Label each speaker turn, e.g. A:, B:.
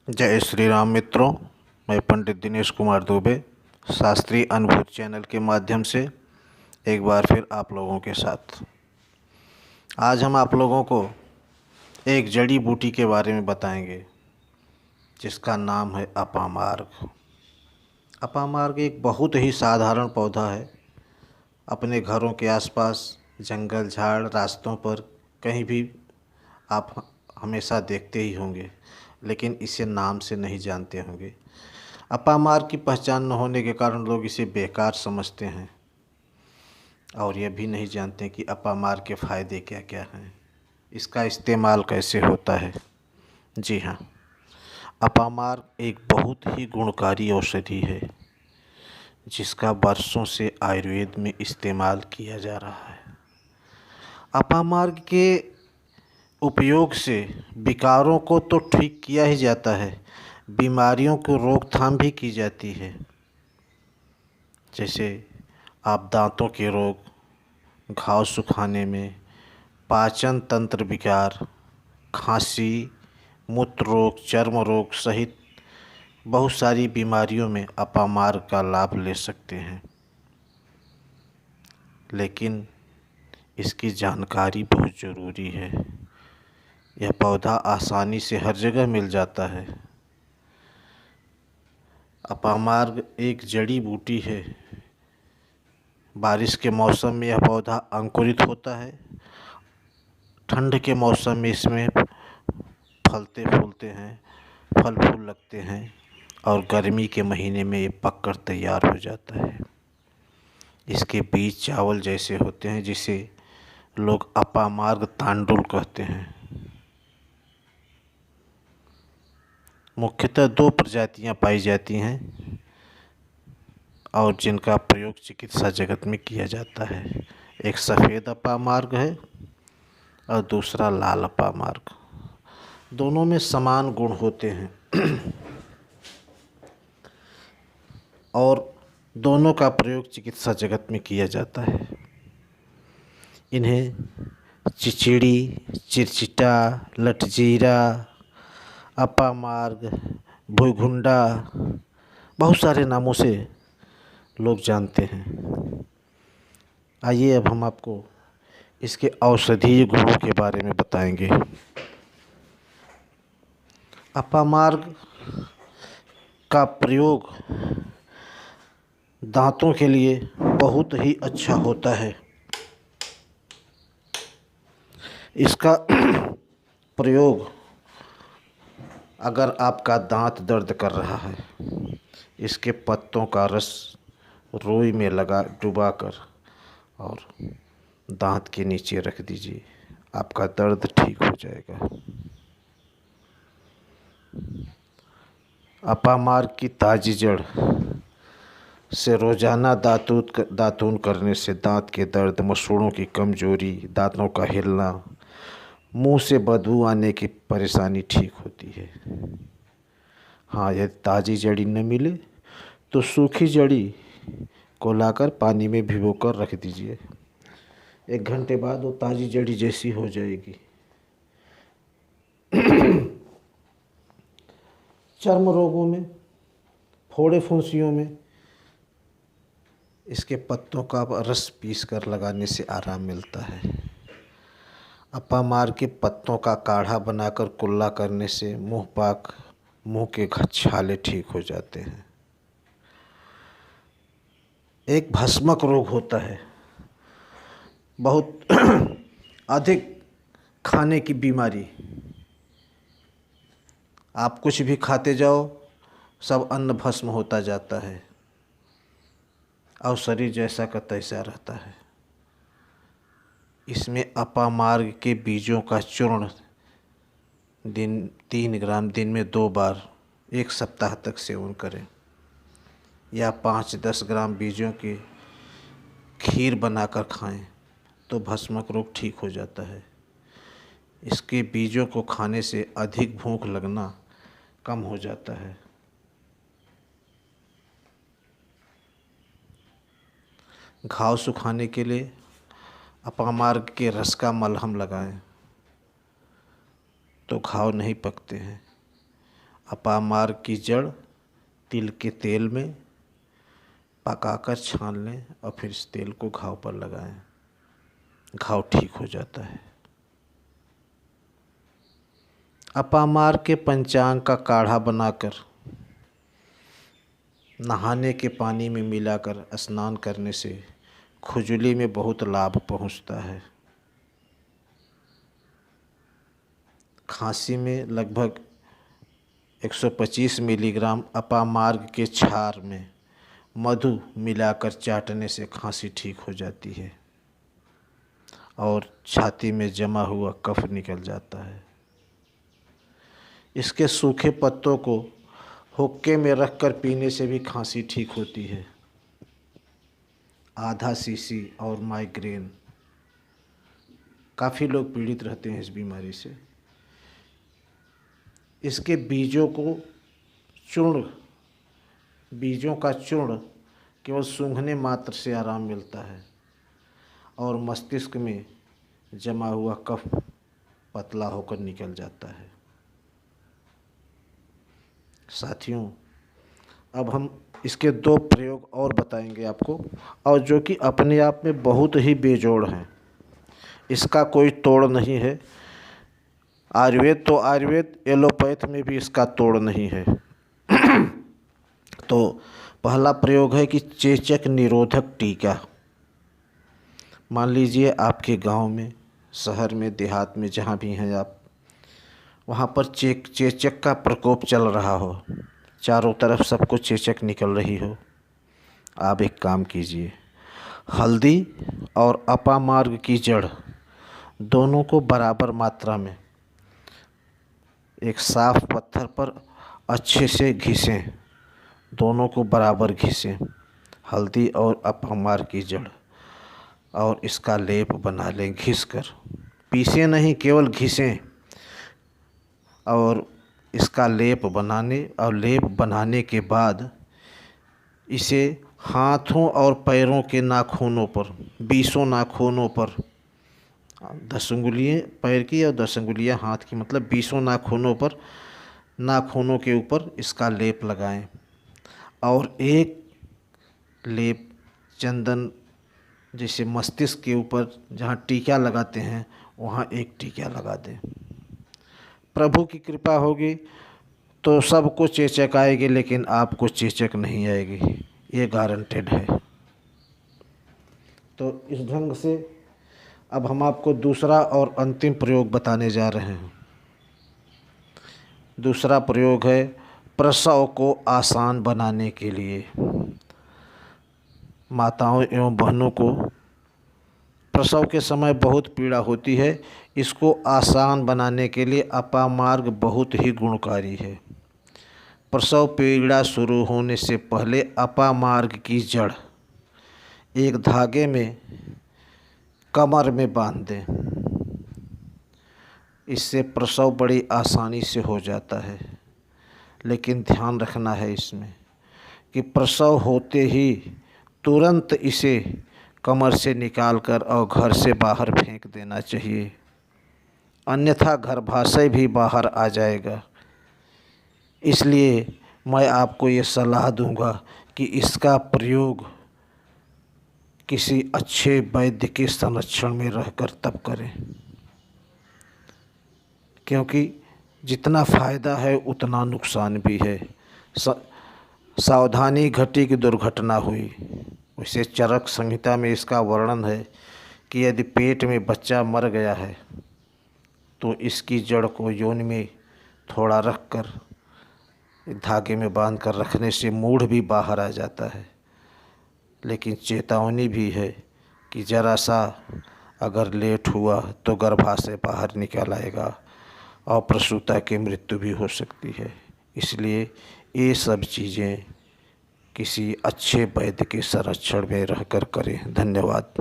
A: जय श्री राम मित्रों। मैं पंडित दिनेश कुमार दुबे शास्त्रीय अनुभूत चैनल के माध्यम से एक बार फिर आप लोगों के साथ आज हम आप लोगों को एक जड़ी बूटी के बारे में बताएंगे जिसका नाम है अपामार्ग। अपामार्ग एक बहुत ही साधारण पौधा है। अपने घरों के आसपास जंगल झाड़ रास्तों पर कहीं भी आप हमेशा देखते ही होंगे, लेकिन इसे नाम से नहीं जानते होंगे। अपामार्ग की पहचान न होने के कारण लोग इसे बेकार समझते हैं और यह भी नहीं जानते कि अपामार्ग के फ़ायदे क्या क्या हैं, इसका इस्तेमाल कैसे होता है। जी हाँ, अपामार्ग एक बहुत ही गुणकारी औषधि है जिसका वर्षों से आयुर्वेद में इस्तेमाल किया जा रहा है। अपामार्ग के उपयोग से विकारों को तो ठीक किया ही जाता है, बीमारियों को रोकथाम भी की जाती है। जैसे आप दांतों के रोग, घाव सुखाने में, पाचन तंत्र विकार, खांसी, मूत्र रोग, चर्म रोग सहित बहुत सारी बीमारियों में अपामार्ग का लाभ ले सकते हैं। लेकिन इसकी जानकारी बहुत ज़रूरी है। यह पौधा आसानी से हर जगह मिल जाता है। अपामार्ग एक जड़ी बूटी है। बारिश के मौसम में यह पौधा अंकुरित होता है। ठंड के मौसम में इसमें फलते फूलते हैं, फल फूल लगते हैं और गर्मी के महीने में ये पककर तैयार हो जाता है। इसके बीज चावल जैसे होते हैं जिसे लोग अपामार्ग तांडुल कहते हैं। मुख्यतः दो प्रजातियां पाई जाती हैं और जिनका प्रयोग चिकित्सा जगत में किया जाता है। एक सफ़ेद अपामार्ग है और दूसरा लाल अपामार्ग। दोनों में समान गुण होते हैं और दोनों का प्रयोग चिकित्सा जगत में किया जाता है। इन्हें चिचिड़ी, चिरचिटा, लटजीरा, अपामार्ग, भुइगुंडा बहुत सारे नामों से लोग जानते हैं। आइए अब हम आपको इसके औषधीय गुणों के बारे में बताएंगे। अपामार्ग का प्रयोग दांतों के लिए बहुत ही अच्छा होता है। इसका प्रयोग अगर आपका दांत दर्द कर रहा है, इसके पत्तों का रस रुई में डुबाकर और दांत के नीचे रख दीजिए, आपका दर्द ठीक हो जाएगा। अपामार्ग की ताज़ी जड़ से रोज़ाना दातून करने से दांत के दर्द, मसूड़ों की कमजोरी, दांतों का हिलना, मुंह से बदबू आने की परेशानी ठीक होती है। हाँ, यदि ताज़ी जड़ी न मिले तो सूखी जड़ी को लाकर पानी में भिगोकर रख दीजिए। 1 घंटे बाद वो ताज़ी जड़ी जैसी हो जाएगी। चर्म रोगों में, फोड़े फुंसियों में इसके पत्तों का रस पीसकर लगाने से आराम मिलता है। अपामार्ग के पत्तों का काढ़ा बनाकर कुल्ला करने से मुंह के छाले ठीक हो जाते हैं। एक भस्मक रोग होता है, बहुत अधिक खाने की बीमारी। आप कुछ भी खाते जाओ, सब अन्न भस्म होता जाता है और शरीर जैसा का तैसा रहता है। इसमें अपामार्ग के बीजों का चूर्ण 3 ग्राम दिन में 2 बार 1 सप्ताह तक सेवन करें, या 5-10 ग्राम बीजों की खीर बनाकर खाएं तो भस्मक रोग ठीक हो जाता है। इसके बीजों को खाने से अधिक भूख लगना कम हो जाता है। घाव सुखाने के लिए अपामार्ग के रस का मलहम लगाएं तो घाव नहीं पकते हैं अपामार्ग की जड़ तिल के तेल में पकाकर छान लें और फिर इस तेल को घाव पर लगाएं, घाव ठीक हो जाता है। अपामार्ग के पंचांग का काढ़ा बनाकर नहाने के पानी में मिलाकर स्नान करने से खुजली में बहुत लाभ पहुंचता है। खांसी में लगभग 125 मिलीग्राम अपामार्ग के क्षार में मधु मिलाकर चाटने से खांसी ठीक हो जाती है और छाती में जमा हुआ कफ निकल जाता है। इसके सूखे पत्तों को हुक्के में रखकर पीने से भी खांसी ठीक होती है। आधा सीसी और माइग्रेन, काफ़ी लोग पीड़ित रहते हैं इस बीमारी से। इसके बीजों का चूर्ण केवल सूंघने मात्र से आराम मिलता है और मस्तिष्क में जमा हुआ कफ पतला होकर निकल जाता है। साथियों, अब हम इसके 2 प्रयोग और बताएंगे आपको, और जो कि अपने आप में बहुत ही बेजोड़ हैं। इसका कोई तोड़ नहीं है। आयुर्वेद तो आयुर्वेद, एलोपैथ में भी इसका तोड़ नहीं है। तो पहला प्रयोग है कि चेचक निरोधक टीका। मान लीजिए आपके गांव में, शहर में, देहात में, जहाँ भी हैं आप, वहाँ पर चेचक का प्रकोप चल रहा हो, चारों तरफ सबको चेचक निकल रही हो। आप एक काम कीजिए, हल्दी और अपामार्ग की जड़ दोनों को बराबर मात्रा में एक साफ पत्थर पर अच्छे से घिसें, दोनों को बराबर घिसें, हल्दी और अपामार्ग की जड़, और इसका लेप बना लें घिसकर। पीसें नहीं, केवल घिसें। और इसका लेप बनाने के बाद इसे हाथों और पैरों के नाखूनों पर, 20 नाखूनों पर, 10 उंगलियाँ पैर की और 10 उंगलियाँ हाथ की, मतलब 20 नाखूनों पर, नाखूनों के ऊपर इसका लेप लगाएं। और एक लेप चंदन, जैसे मस्तिष्क के ऊपर जहाँ टीका लगाते हैं वहाँ एक टीका लगा दें। प्रभु की कृपा होगी तो सबको चेचक आएगी, लेकिन आपको चेचक नहीं आएगी, ये गारंटेड है। तो इस ढंग से अब हम आपको दूसरा और अंतिम प्रयोग बताने जा रहे हैं। दूसरा प्रयोग है प्रसव को आसान बनाने के लिए। माताओं एवं बहनों को प्रसव के समय बहुत पीड़ा होती है। इसको आसान बनाने के लिए अपामार्ग बहुत ही गुणकारी है। प्रसव पीड़ा शुरू होने से पहले अपामार्ग की जड़ एक धागे में कमर में बांध दें। इससे प्रसव बड़ी आसानी से हो जाता है। लेकिन ध्यान रखना है इसमें कि प्रसव होते ही तुरंत इसे कमर से निकालकर और घर से बाहर फेंक देना चाहिए, अन्यथा गर्भाशय भी बाहर आ जाएगा। इसलिए मैं आपको ये सलाह दूंगा कि इसका प्रयोग किसी अच्छे वैद्य के संरक्षण में रहकर तब करें, क्योंकि जितना फ़ायदा है उतना नुकसान भी है। सावधानी घटी की दुर्घटना हुई। वैसे चरक संहिता में इसका वर्णन है कि यदि पेट में बच्चा मर गया है तो इसकी जड़ को योनि में थोड़ा रखकर धागे में बांध कर रखने से मूढ़ भी बाहर आ जाता है। लेकिन चेतावनी भी है कि ज़रा सा अगर लेट हुआ तो गर्भाशय बाहर निकल आएगा और प्रसूता की मृत्यु भी हो सकती है। इसलिए ये सब चीज़ें किसी अच्छे वैद्य के संरक्षण में रहकर करें। धन्यवाद।